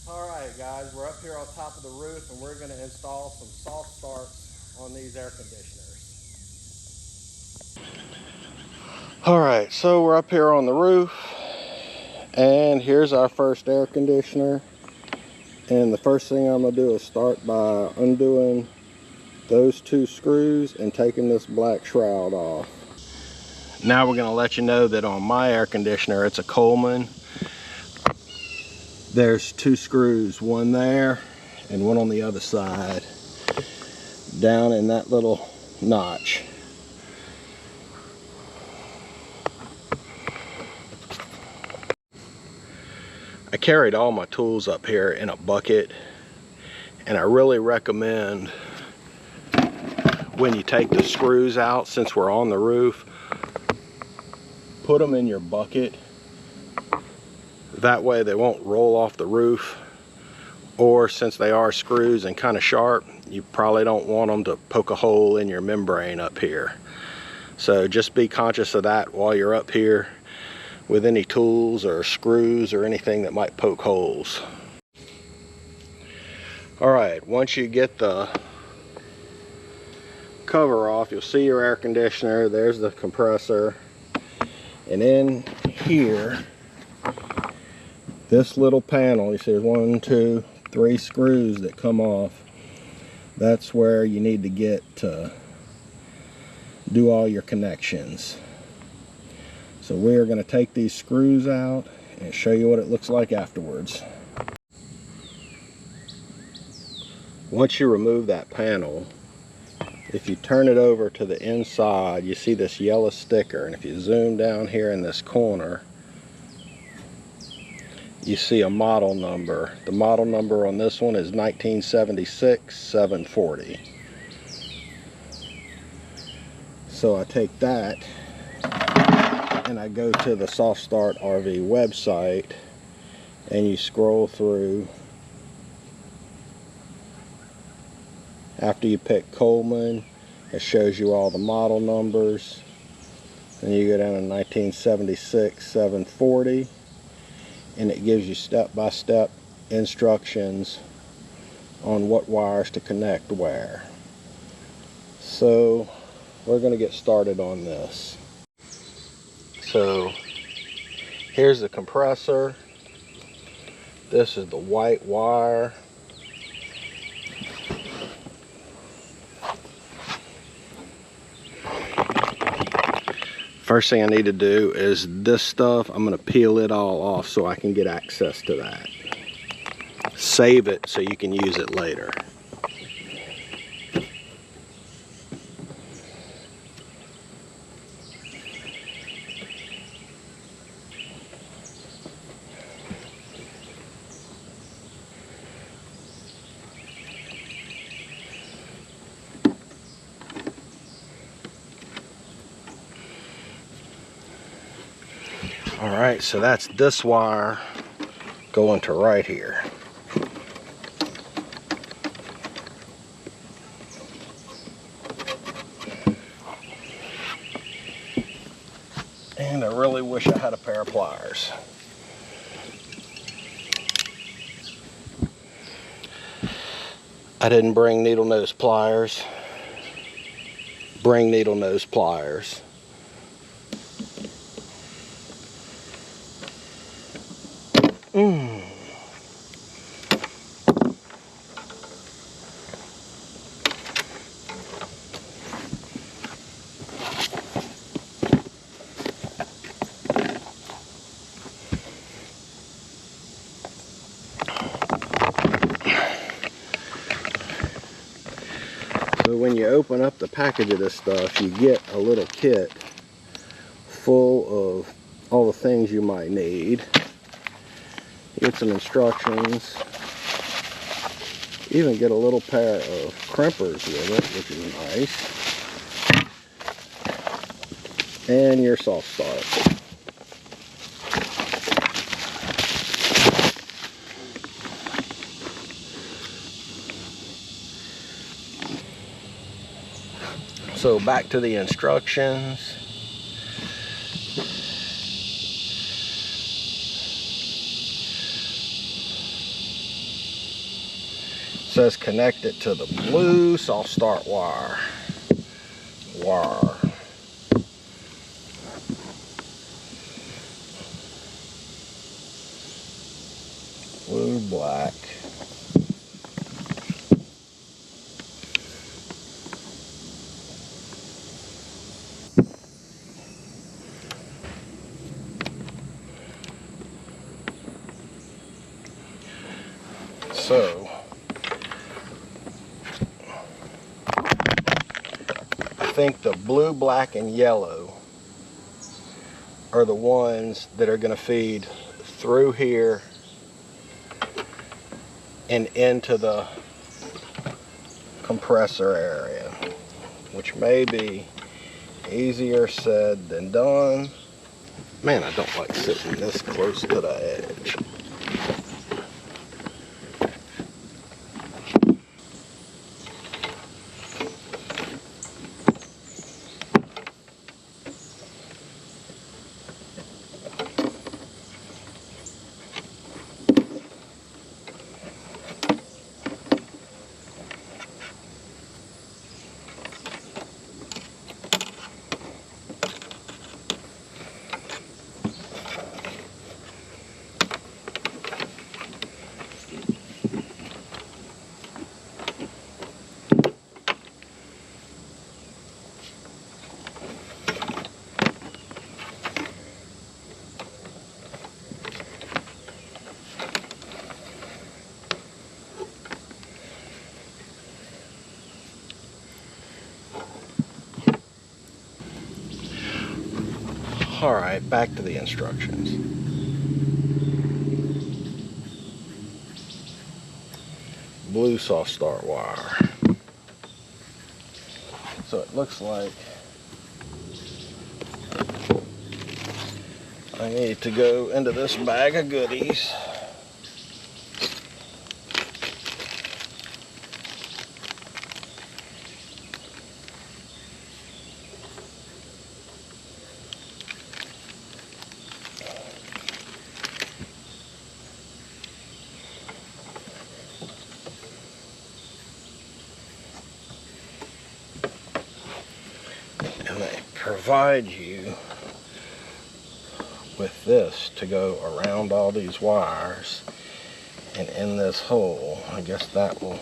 Alright guys, we're up here on top of the roof and we're going to install some soft starts on these air conditioners. Alright, so we're up here on the roof and here's our first air conditioner. And the first thing I'm going to do is start by undoing those two screws and taking this black shroud off. Now we're going to let you know that on my air conditioner, it's a Coleman. There's two screws, one there and one on the other side, down in that little notch. I carried all my tools up here in a bucket, and I really recommend when you take the screws out, since we're on the roof, put them in your bucket. That way they won't roll off the roof, or since they are screws and kind of sharp, you probably don't want them to poke a hole in your membrane up here. So just be conscious of that while you're up here with any tools or screws or anything that might poke holes. Alright, once you get the cover off, you'll see your air conditioner. There's the compressor, and in here, this little panel, you see there's 1, 2, 3 screws that come off. That's where you need to get to do all your connections. So we are going to take these screws out and show you what it looks like afterwards. Once you remove that panel, if you turn it over to the inside, you see this yellow sticker, and if you zoom down here in this corner, you see a model number. The model number on this one is 1976-740. So I take that and I go to the SoftStartRV website, and you scroll through. After you pick Coleman, it shows you all the model numbers. And you go down to 1976-740. And it gives you step-by-step instructions on what wires to connect where. So we're going to get started on this. So here's the compressor. This is the white wire. First thing I need to do is this stuff, I'm going to peel it all off so I can get access to that. Save it so you can use it later. Alright, so that's this wire going to right here. And I really wish I had a pair of pliers. I didn't bring needle nose pliers. Bring needle nose pliers. So when you open up the package of this stuff, you get a little kit full of all the things you might need. You get some instructions. You even get a little pair of crimpers with it, which is nice. And your soft start. So back to the instructions. says connect it to the blue soft start wire. Blue, black. So I think the blue, black, and yellow are the ones that are going to feed through here and into the compressor area, which may be easier said than done. Man, I don't like sitting this close to the edge. Alright, back to the instructions. Blue soft start wire. So it looks like I need to go into this bag of goodies. And they provide you with this to go around all these wires and in this hole. I guess that will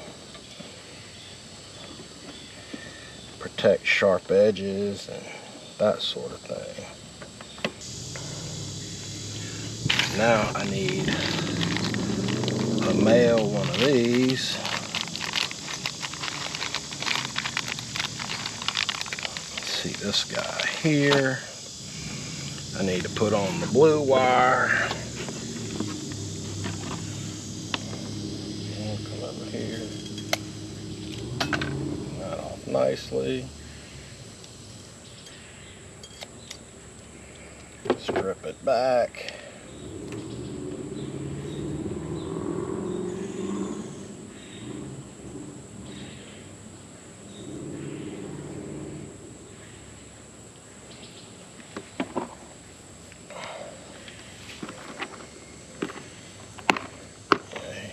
protect sharp edges and that sort of thing. Now I need a male one of these. See this guy here. I need to put on the blue wire. And come over here. Turn that off nicely. Strip it back.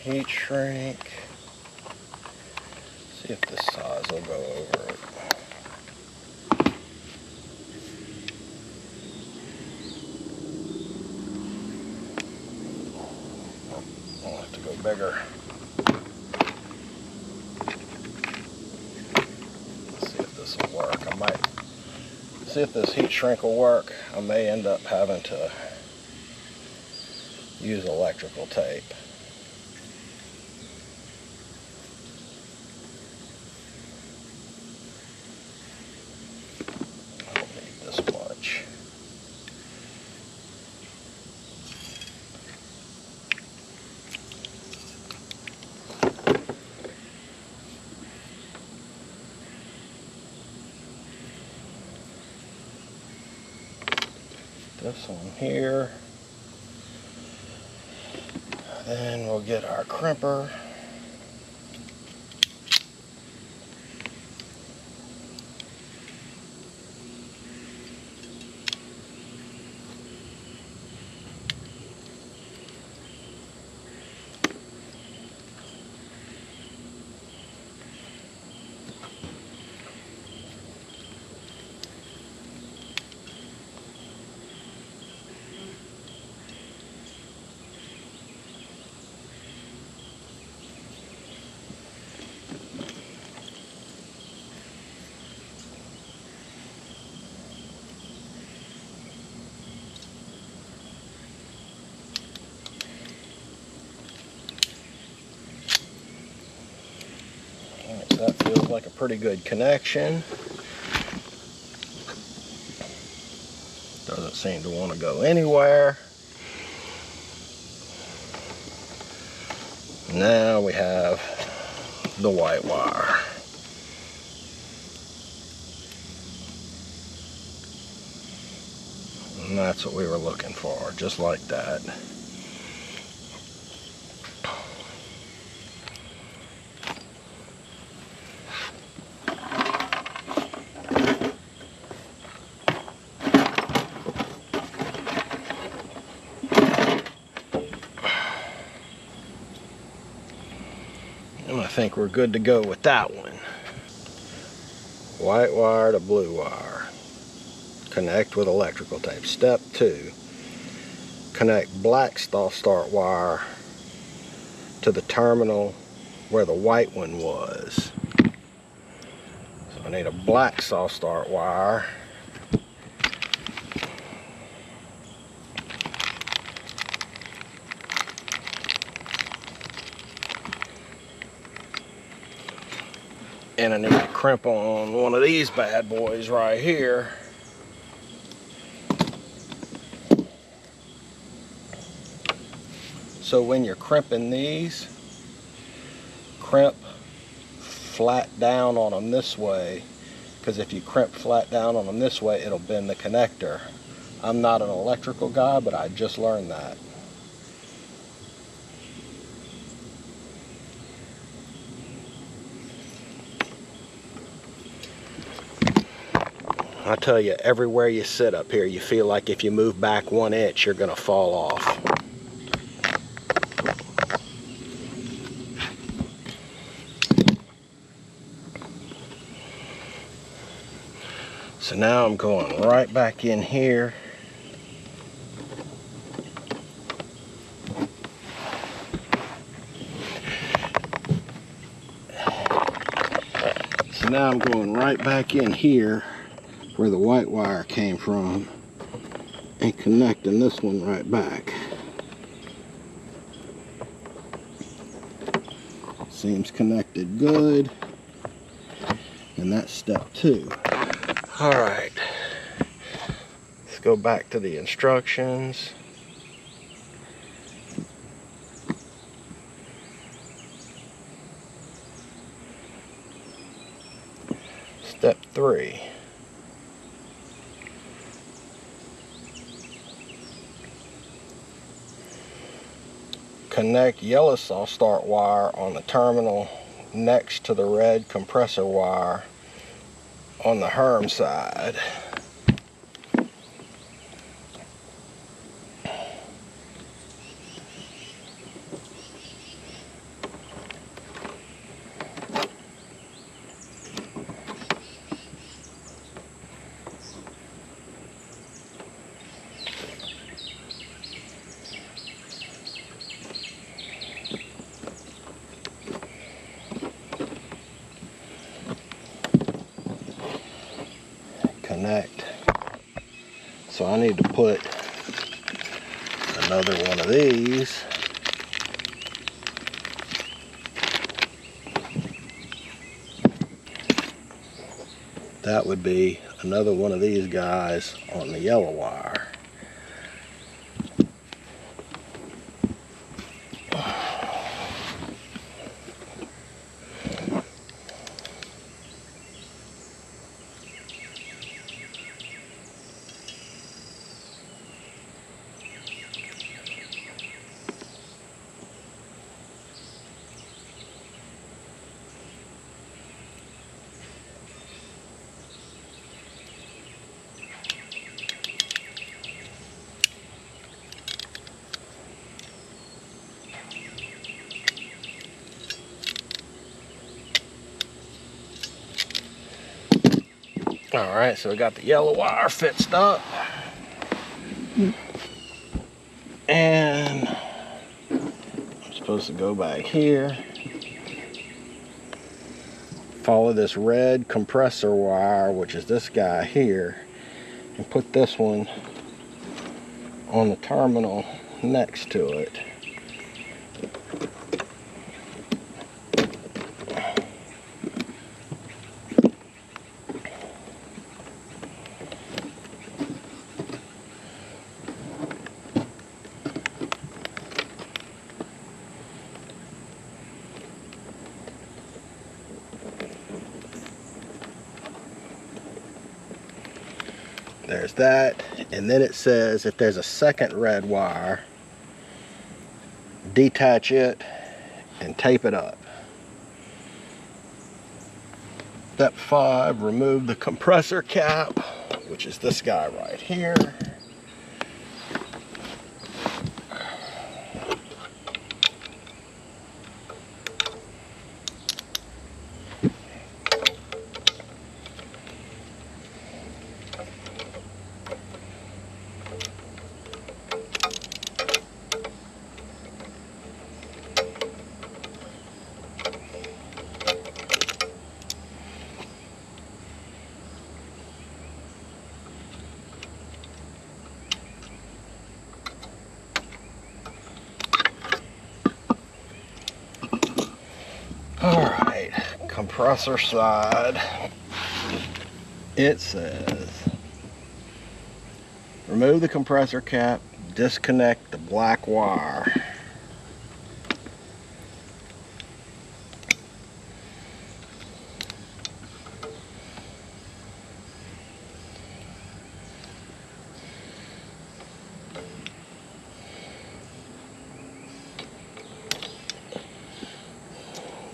Heat shrink. See if this size will go over it. I'll have to go bigger. Let's see if this will work. I might see if this heat shrink will work. I may end up having to use electrical tape. This one here. Then we'll get our crimper. like a pretty good connection. Doesn't seem to want to go anywhere. Now we have the white wire. And that's what we were looking for, just like that. And I think we're good to go with that one. White wire to blue wire. Connect with electrical tape. Step 2. Connect black stop start wire to the terminal where the white one was. So I need a black soft start wire. And I need to crimp on one of these bad boys right here. So when you're crimping these, crimp flat down on them this way, because if you crimp flat down on them this way, it'll bend the connector. I'm not an electrical guy, but I just learned that. I tell you, everywhere you sit up here, you feel like if you move back 1 inch, you're gonna fall off. So now I'm going right back in here. So now I'm going right back in here where the white wire came from and connecting this one right back. Seems connected good. And that's step 2. All right, let's go back to the instructions. Step 3. Connect yellow soft start wire on the terminal next to the red compressor wire on the Herm side. Connect. So I need to put another one of these that would be another one of these guys on the yellow wire. All right, so we got the yellow wire fixed up. And I'm supposed to go back here. Follow this red compressor wire, which is this guy here, and put this one on the terminal next to it. there's that. And then it says if there's a second red wire, detach it and tape it up. Step 5, remove the compressor cap, which is this guy right here. Alright, compressor side, it says remove the compressor cap, disconnect the black wire.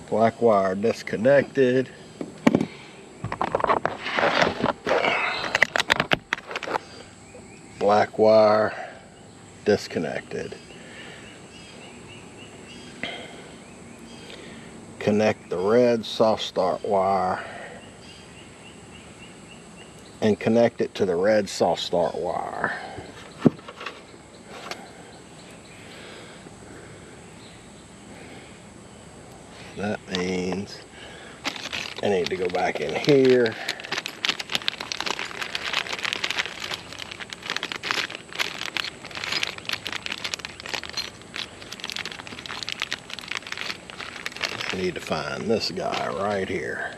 Black wire disconnected. Black wire disconnected. Connect the red soft start wire and connect it to the red soft start wire. That means I need to go back in here. I need to find this guy right here.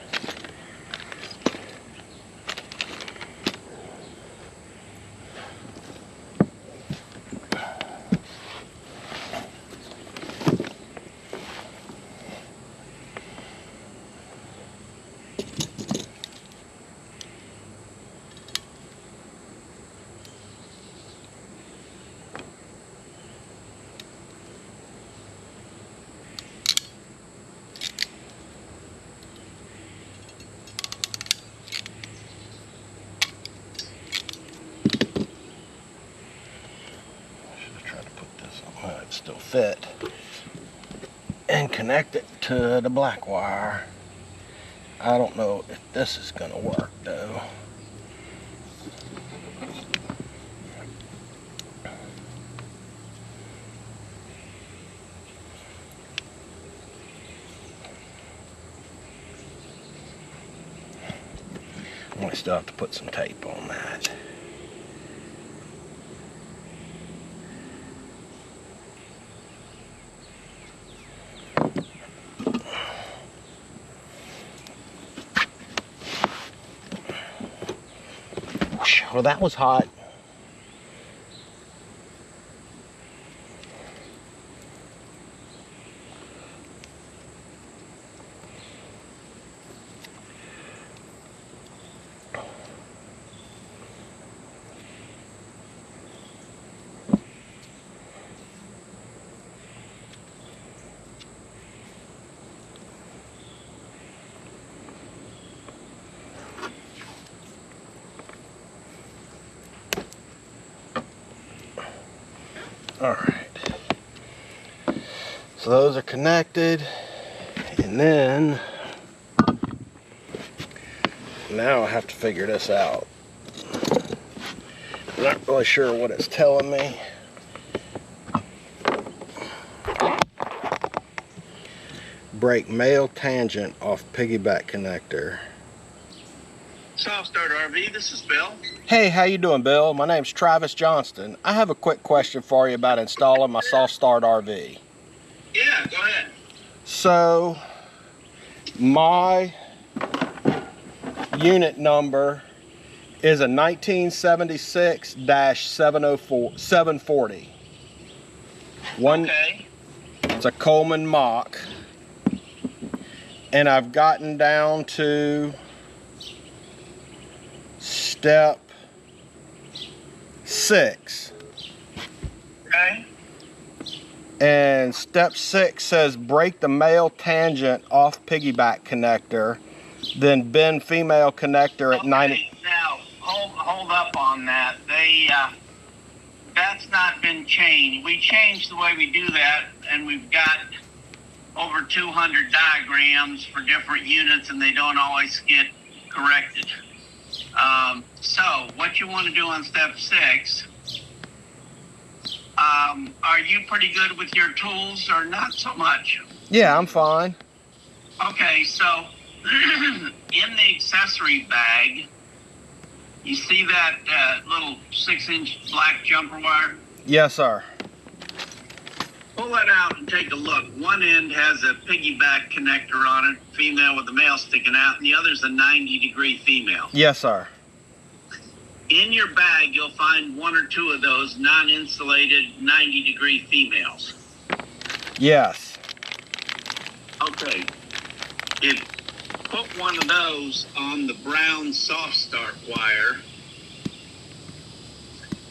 Still fit, and connect it to the black wire. I don't know if this is gonna work though. I'm gonna still have to put some tape on that. Well, that was hot. All right, so those are connected, and then now I have to figure this out. I'm not really sure what it's telling me. Break male tangent off piggyback connector. SoftStartRV, this is Bill. Hey, how you doing, Bill? My name's Travis Johnston. I have a quick question for you about installing my SoftStartRV. Yeah, go ahead. So, my unit number is a 1976-740. Okay. It's a Coleman Mach. And I've gotten down to step 6. Okay. And step 6 says break the male tangent off piggyback connector, then bend female connector at 90. Now hold up on that. That's not been changed. We changed the way we do that, and we've got over 200 diagrams for different units, and they don't always get corrected. So what you want to do on step 6, are you pretty good with your tools or not so much? Yeah, I'm fine. Okay, so in the accessory bag, you see that little 6-inch black jumper wire? Yes, sir. Pull that out and take a look. One end has a piggyback connector on it, female with the male sticking out, and the other's a 90-degree female. Yes, sir. In your bag, you'll find 1 or 2 of those non-insulated 90-degree females. Yes. Okay. Put one of those on the brown soft start wire,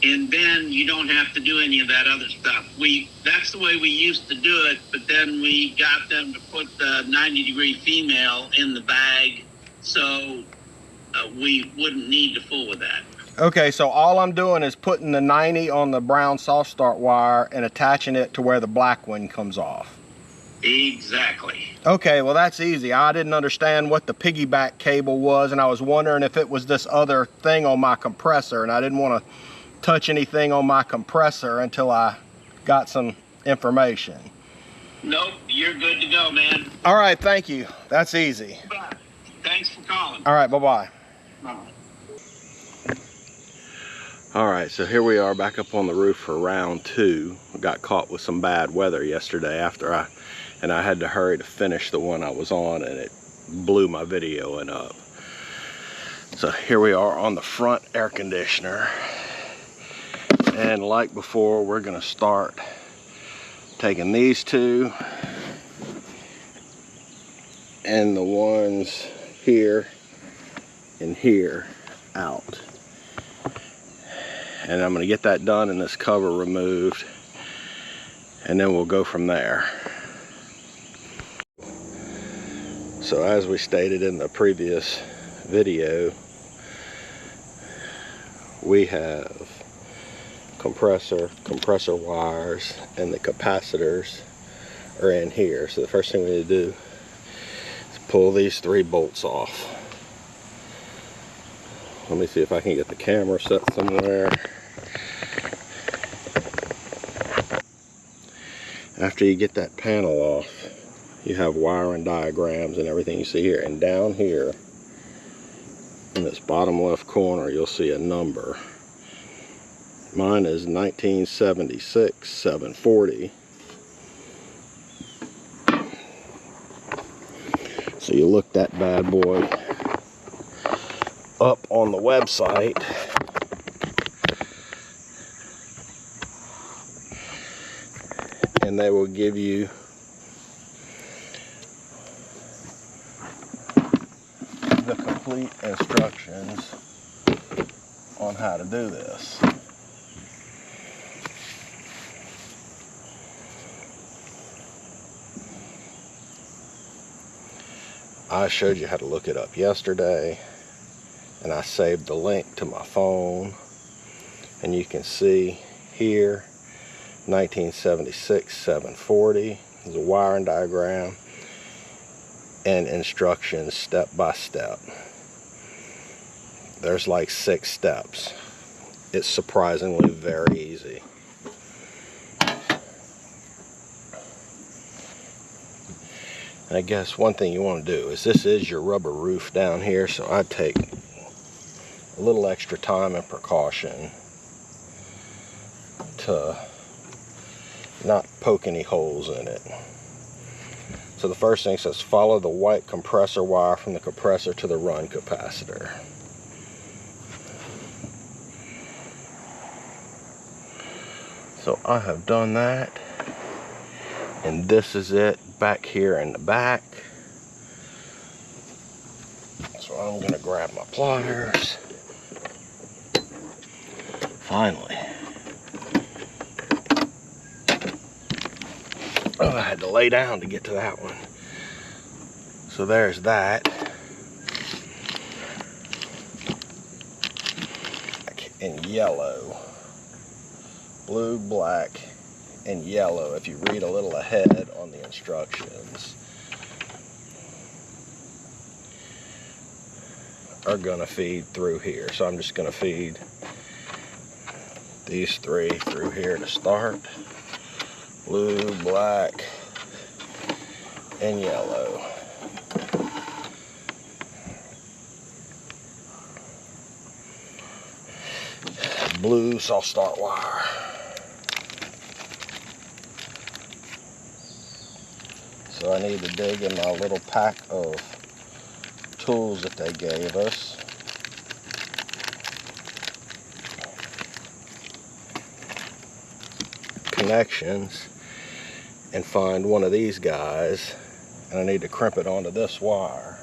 and then you don't have to do any of that other stuff. That's the way we used to do it, but then we got them to put the 90-degree female in the bag, so we wouldn't need to fool with that. Okay, so all I'm doing is putting the 90 on the brown soft start wire and attaching it to where the black one comes off. Exactly. Okay, well that's easy. I didn't understand what the piggyback cable was, and I was wondering if it was this other thing on my compressor, and I didn't want to touch anything on my compressor until I got some information. Nope, you're good to go, man. All right, thank you. That's easy. Thanks for calling. All right, bye-bye. Bye. All right, so here we are back up on the roof for round 2. We got caught with some bad weather yesterday I had to hurry to finish the one I was on, and it blew my videoing up. So here we are on the front air conditioner. And like before, we're gonna start taking these 2 and the ones here and here out. And I'm gonna get that done and this cover removed, and then we'll go from there. So as we stated in the previous video, we have compressor wires, and the capacitors are in here. So the first thing we need to do is pull these 3 bolts off. Let me see if I can get the camera set somewhere. After you get that panel off, you have wiring diagrams and everything you see here. And down here in this bottom left corner, you'll see a number. Mine is 1976 740. So you look that bad boy up on the website, and they will give you the complete instructions on how to do this. I showed you how to look it up yesterday, and I saved the link to my phone, and you can see here 1976 740 is a wiring diagram and instructions step by step. There's like 6 steps. It's surprisingly very easy. And I guess one thing you want to do is, this is your rubber roof down here, so I'd take a little extra time and precaution to not poke any holes in it. So the first thing says, follow the white compressor wire from the compressor to the run capacitor. So I have done that, and this is it back here in the back. So I'm going to grab my pliers Finally. Oh, I had to lay down to get to that one. So there's that. In yellow. Blue, black, and yellow if you read a little ahead on the instructions. Are gonna feed through here. So I'm just gonna feed these three through here to start. Blue, black, and yellow. Blue soft start wire. So I need to dig in my little pack of tools that they gave us. Connections, and find one of these guys, and I need to crimp it onto this wire.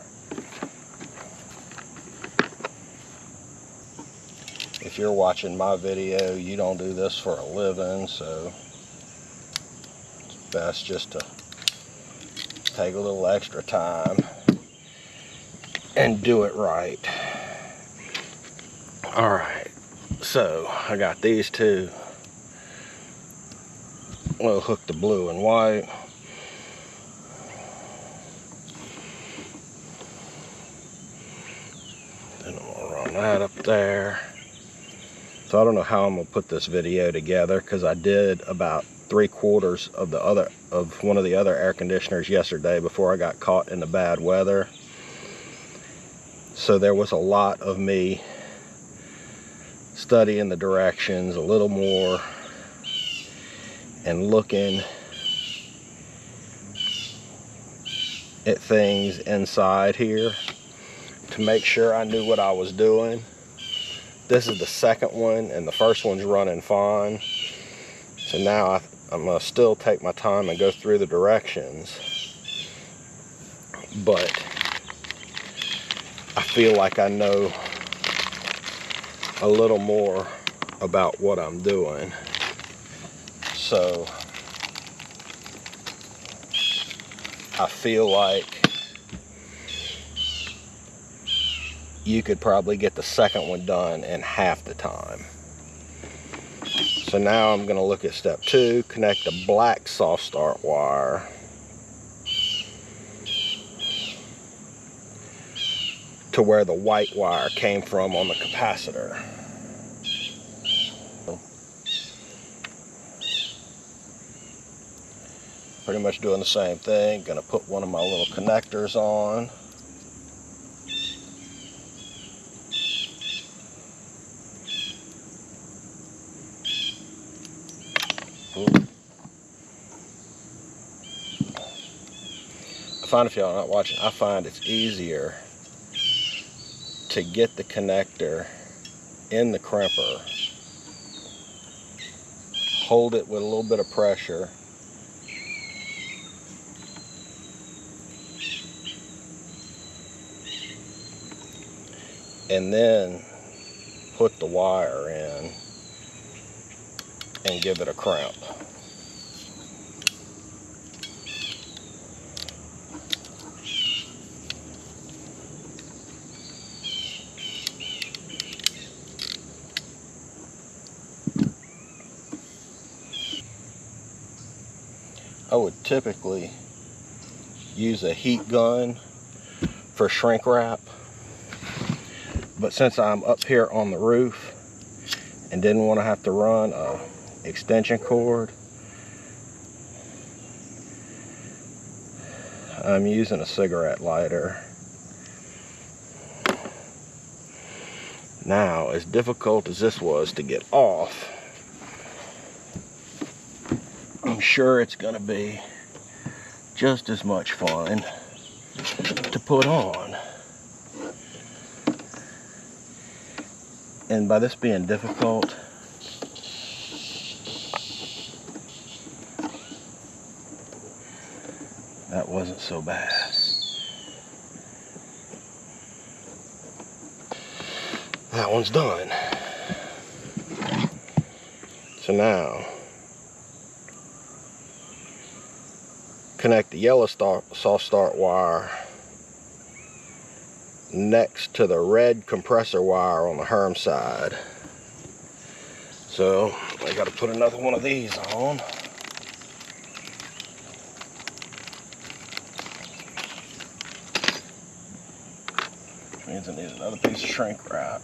If you're watching my video, you don't do this for a living, so it's best just to take a little extra time and do it right. Alright, so I got these two. We'll hook the blue and white. Then I'm gonna run that up there. So I don't know how I'm gonna put this video together, because I did about 3/4 of one of the other air conditioners yesterday before I got caught in the bad weather. So there was a lot of me studying the directions a little more and looking at things inside here to make sure I knew what I was doing. This is the second one, and the first one's running fine. So now I'm gonna still take my time and go through the directions, but I feel like I know a little more about what I'm doing. So I feel like you could probably get the second one done in half the time. So now I'm going to look at step 2, connect the black soft start wire to where the white wire came from on the capacitor. Pretty much doing the same thing. Going to put one of my little connectors on. I find, if y'all are not watching, I find it's easier to get the connector in the crimper, hold it with a little bit of pressure, and then put the wire in and give it a crimp. I would typically use a heat gun for shrink wrap, but since I'm up here on the roof and didn't want to have to run a extension cord, I'm using a cigarette lighter. Now, as difficult as this was to get off, I'm sure it's going to be just as much fun to put on. And by this being difficult, that wasn't so bad. That one's done. So now, connect the yellow soft start wire next to the red compressor wire on the Herm side. So I got to put another one of these on. Which means I need another piece of shrink wrap.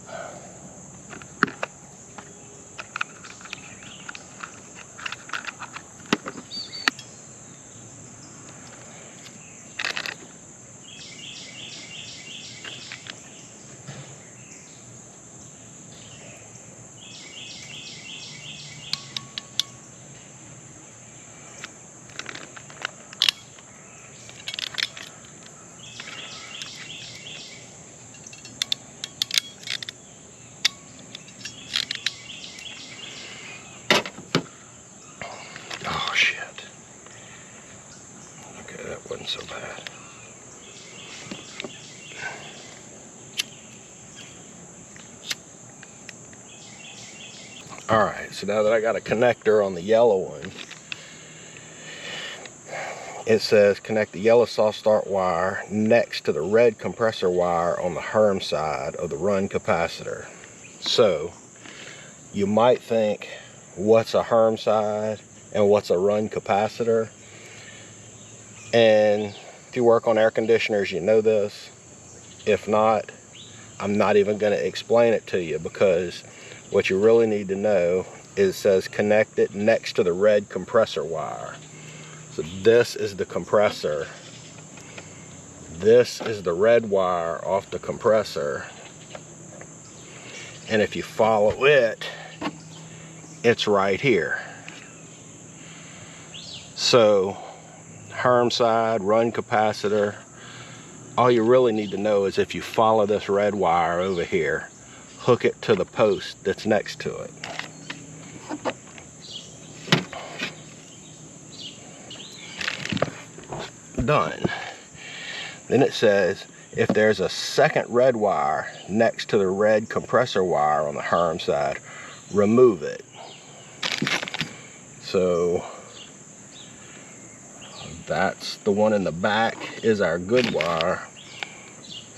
Oh shit. Okay, that wasn't so bad. Alright, so now that I got a connector on the yellow one, it says connect the yellow soft start wire next to the red compressor wire on the Herm side of the run capacitor. So, you might think, what's a Herm side and what's a run capacitor? And if you work on air conditioners, you know this. If not, I'm not even going to explain it to you, because what you really need to know is it says connect it next to the red compressor wire. So this is the compressor. This is the red wire off the compressor. And if you follow it, it's right here. So, Herm side, run capacitor. All you really need to know is if you follow this red wire over here, hook it to the post that's next to it. Done. Then it says if there's a second red wire next to the red compressor wire on the Herm side, remove it. So that's the one in the back is our good wire.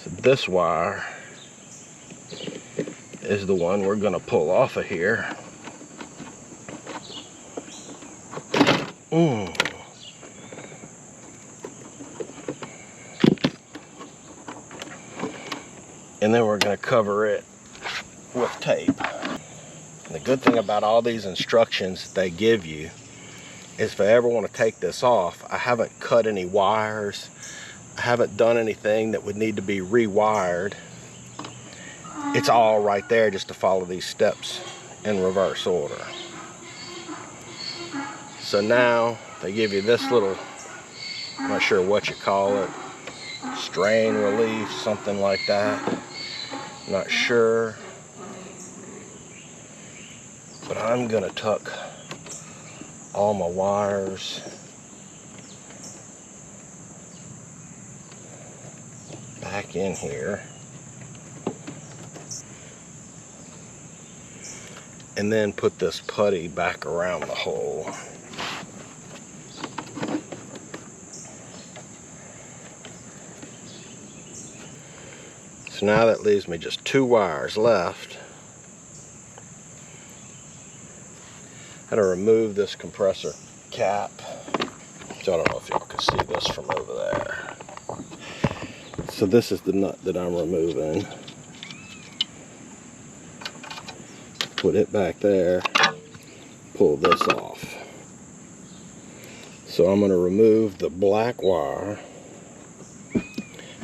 So this wire is the one we're going to pull off of here. And then we're going to cover it with tape. And the good thing about all these instructions that they give you is if I ever want to take this off, I haven't cut any wires. I haven't done anything that would need to be rewired. It's all right there just to follow these steps in reverse order. So now they give you this little, I'm not sure what you call it, strain relief, something like that. I'm not sure. But I'm gonna tuck all my wires back in here. And then put this putty back around the hole. So now that leaves me just 2 wires left. I had to remove this compressor cap. So I don't know if y'all can see this from over there. So this is the nut that I'm removing. Put it back there, pull this off. So I'm going to remove the black wire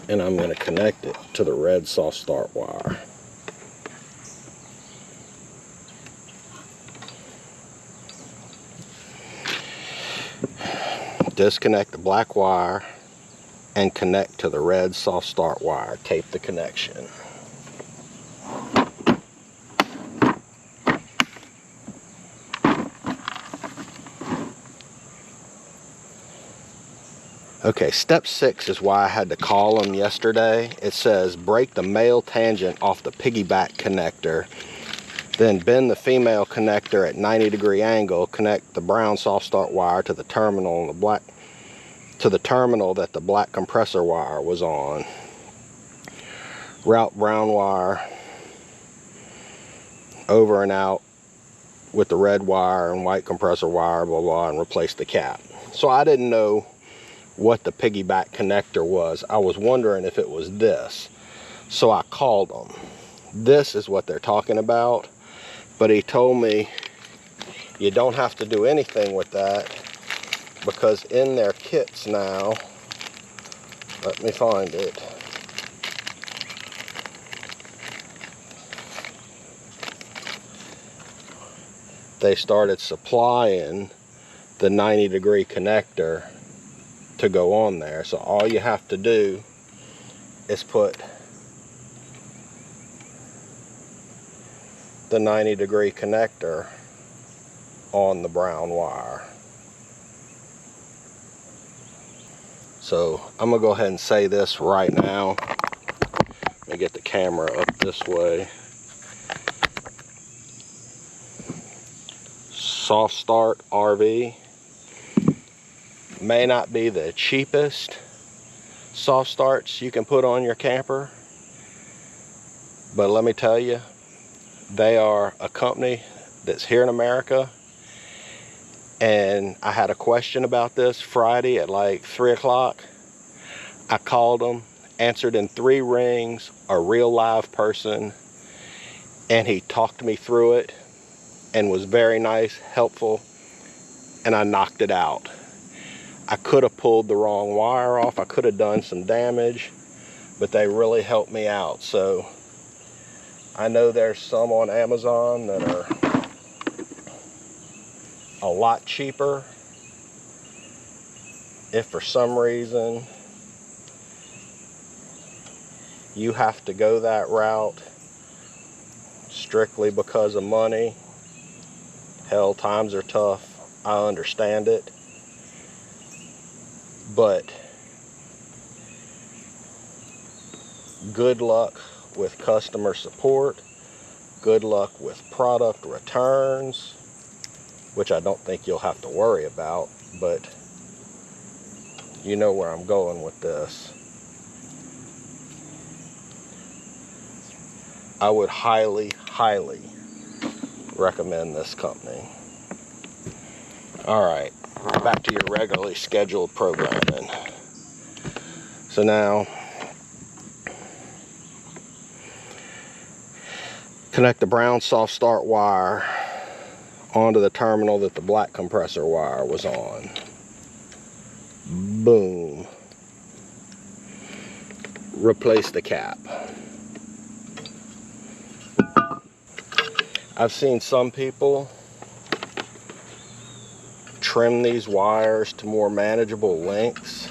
and I'm going to connect it to the red soft start wire. Disconnect the black wire and connect to the red soft start wire. Tape the connection. Okay, step 6 is why I had to call them yesterday. It says break the male tangent off the piggyback connector Then bend the female connector at 90-degree angle, connect the brown soft start wire to the terminal and the black that the black compressor wire was on. Route brown wire over and out with the red wire and white compressor wire, blah blah, and replace the cap. So I didn't know what the piggyback connector was. I was wondering if it was this. So I called them. This is what they're talking about. But he told me you don't have to do anything with that, because in their kits now, let me find it. They started supplying the 90-degree connector to go on there. So all you have to do is put the 90-degree connector on the brown wire. So I'm gonna go ahead and say this right now. Let me get the camera up this way. SoftStartRV may not be the cheapest soft starts you can put on your camper, but let me tell you, they are a company that's here in America. And I had a question about this Friday at like 3 o'clock. I called them, answered in 3 rings, a real live person, and he talked me through it and was very nice, helpful, and I knocked it out. I could have pulled the wrong wire off, I could have done some damage, but they really helped me out. So I know there's some on Amazon that are a lot cheaper. If for some reason you have to go that route strictly because of money, hell, times are tough, I understand it, but good luck with customer support, good luck with product returns, which I don't think you'll have to worry about, but you know where I'm going with this. I would highly, highly recommend this company. All right, back to your regularly scheduled programming. So now, connect the brown soft start wire onto the terminal that the black compressor wire was on. Boom. Replace the cap. I've seen some people trim these wires to more manageable lengths,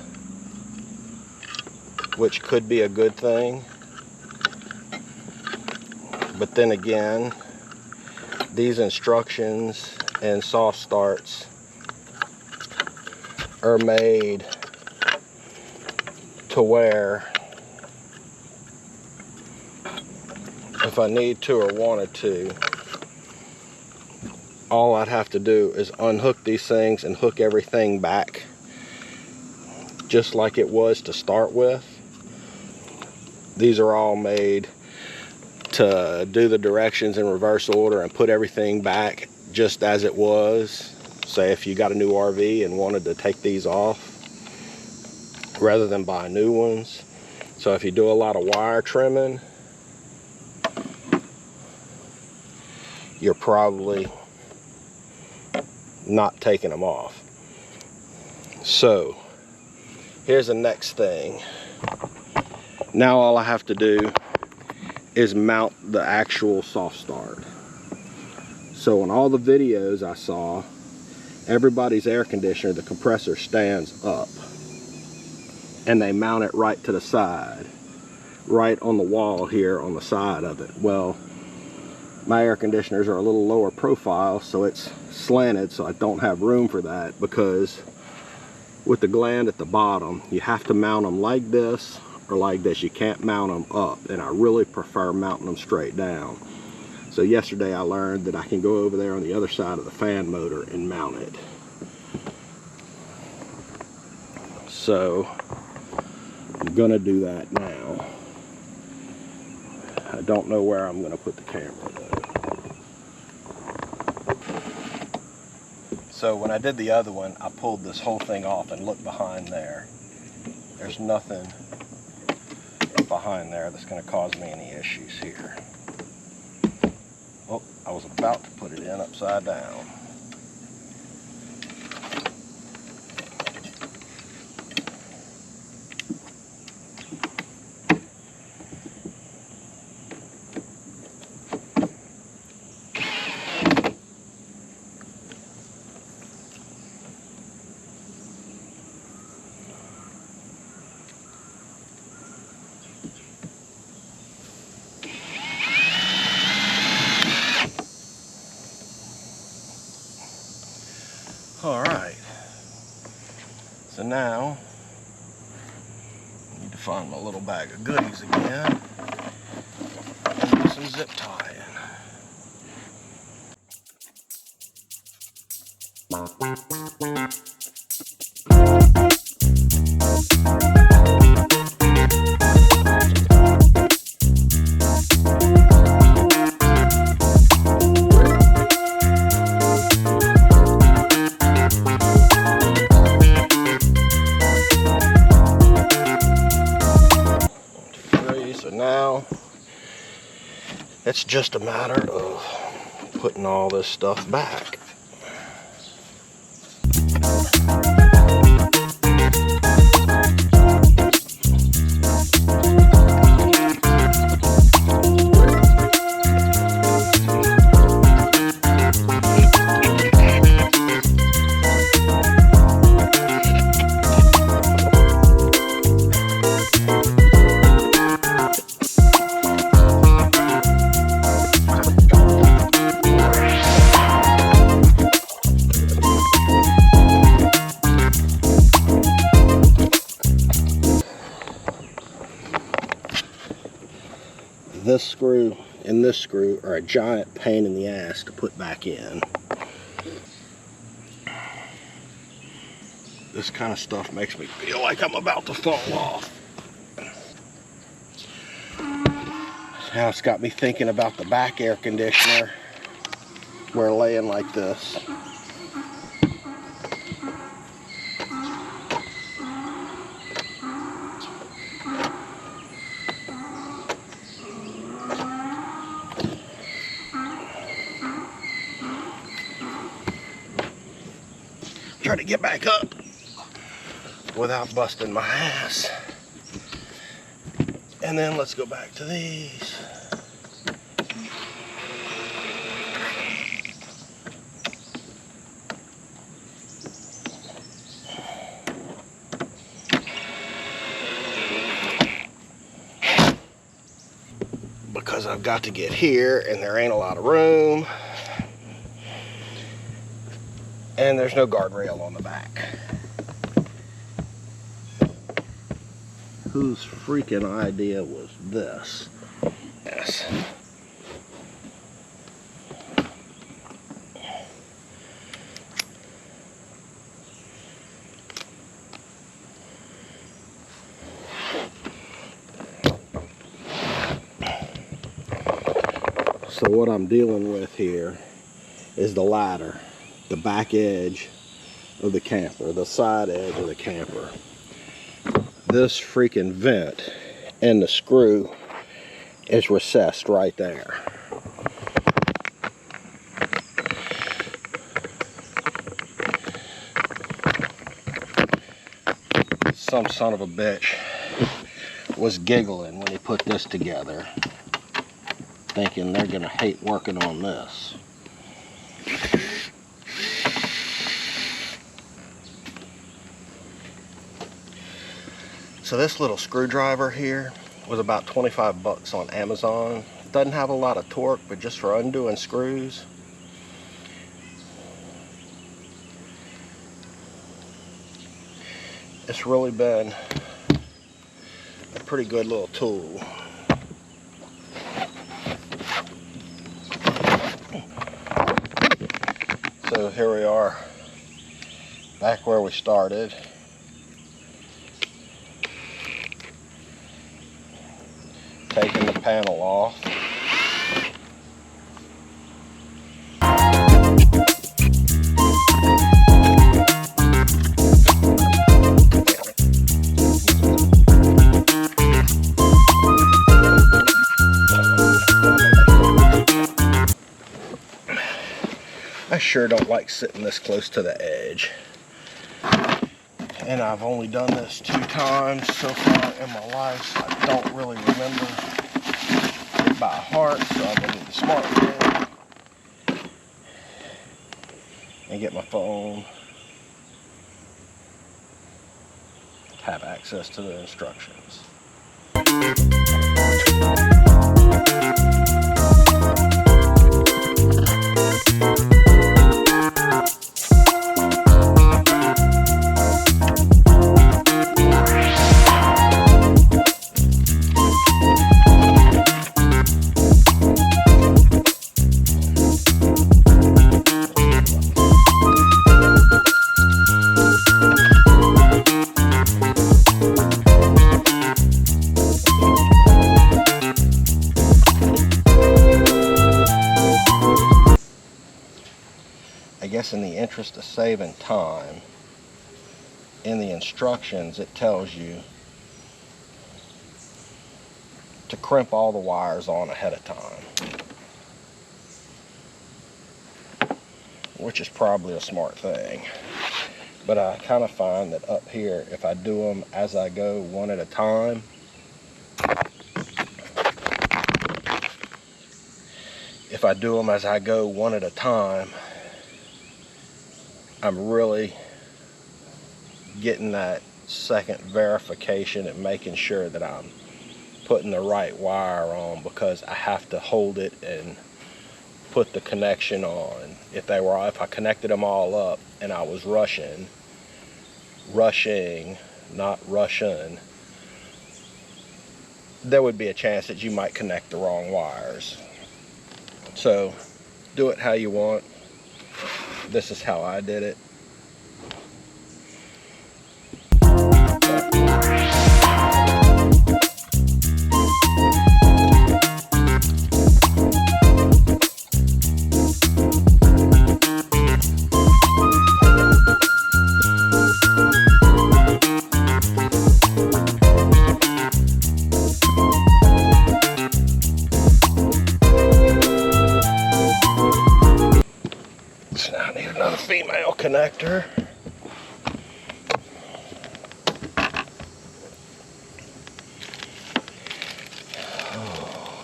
which could be a good thing. But then again, these instructions and soft starts are made to where if I need to or wanted to, all I'd have to do is unhook these things and hook everything back just like it was to start with. These are all made to do the directions in reverse order and put everything back just as it was. Say if you got a new RV and wanted to take these off rather than buy new ones. So if you do a lot of wire trimming, you're probably not taking them off. So here's the next thing. Now all I have to do is mount the actual soft start. So in all the videos I saw, everybody's air conditioner, the compressor stands up and they mount it right to the side, right on the wall here on the side of it. Well, my air conditioners are a little lower profile, so it's slanted, so I don't have room for that, because with the gland at the bottom, you have to mount them like this or like this. You can't mount them up, and I really prefer mounting them straight down. So So yesterday I learned that I can go over there on the other side of the fan motor and mount it. So I'm gonna do that now. I don't know where I'm gonna put the camera though. So when I did the other one, I pulled this whole thing off and looked behind there. There's nothing behind there that's gonna cause me any issues here. Oh, I was about to put it in upside down. All right, so now I need to find my little bag of goodies again and do some zip tying. So now it's just a matter of putting all this stuff back. This screw and this screw are a giant pain in the ass to put back in. This kind of stuff makes me feel like I'm about to fall off. Now it's got me thinking about the back air conditioner where laying like this. Try to get back up without busting my ass. And then let's go back to these. Because I've got to get here and there ain't a lot of room. And there's no guardrail on the back. Whose freaking idea was this? Yes. So what I'm dealing with here is the ladder, the back edge of the camper, the side edge of the camper. This freaking vent and the screw is recessed right there. Some son of a bitch was giggling when he put this together, thinking they're gonna hate working on this. So this little screwdriver here was about 25 bucks on Amazon. Doesn't have a lot of torque, but just for undoing screws. It's really been a pretty good little tool. here we are, back where we started. Taking the panel off. I sure don't like sitting this close to the edge. And I've only done this 2 times so far in my life, so I don't really remember it by heart, so I'm gonna need the smartphone and get my phone, have access to the instructions. I guess in the interest of saving time, in the instructions it tells you to crimp all the wires on ahead of time, which is probably a smart thing. But I kind of find that up here, if I do them as I go one at a time, I'm really getting that second verification and making sure that I'm putting the right wire on, because I have to hold it and put the connection on. If I connected them all up and I was rushing, not rushing, there would be a chance that you might connect the wrong wires. So do it how you want. This is how I did it. So now I need another female connector.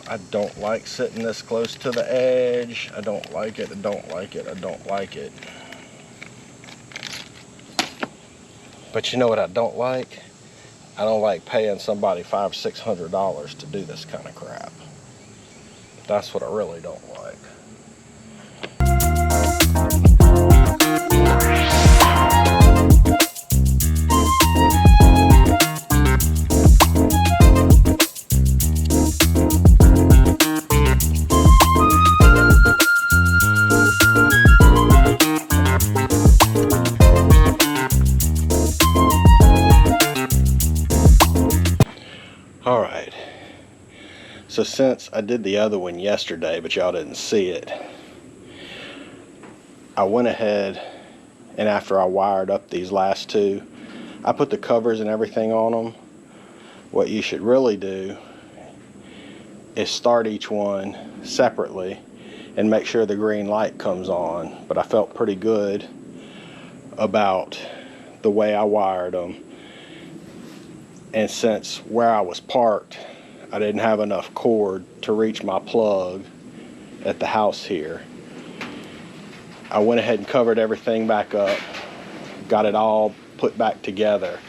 I don't like sitting this close to the edge. I don't like it, I don't like it, I don't like it. But you know what I don't like? I don't like paying somebody $500-600 to do this kind of crap. That's what I really don't like. All right, so since I did the other one yesterday, but y'all didn't see it, I went ahead and after I wired up these last 2, I put the covers and everything on them. What you should really do is start each one separately and make sure the green light comes on. But I felt pretty good about the way I wired them. And since where I was parked, I didn't have enough cord to reach my plug at the house here, I went ahead and covered everything back up, got it all put back together.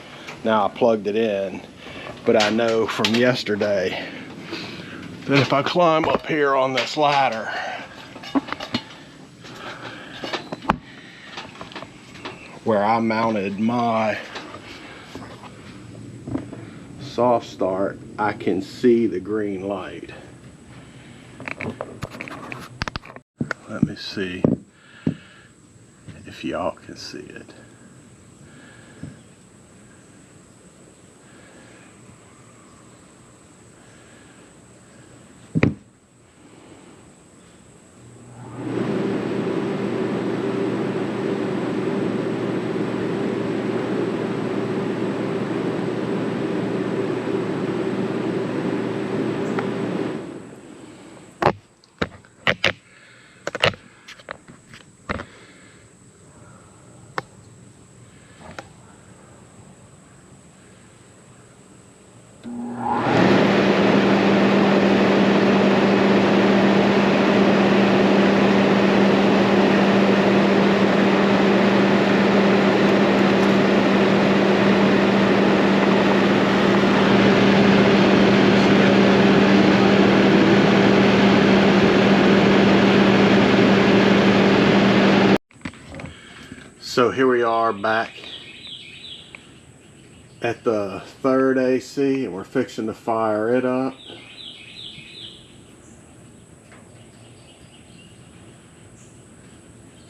Now I plugged it in, but I know from yesterday that if I climb up here on this ladder, where I mounted my soft start, I can see the green light. Let me see. if y'all can see it. So here we are back at the third AC, and we're fixing to fire it up.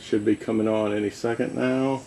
Should be coming on any second now.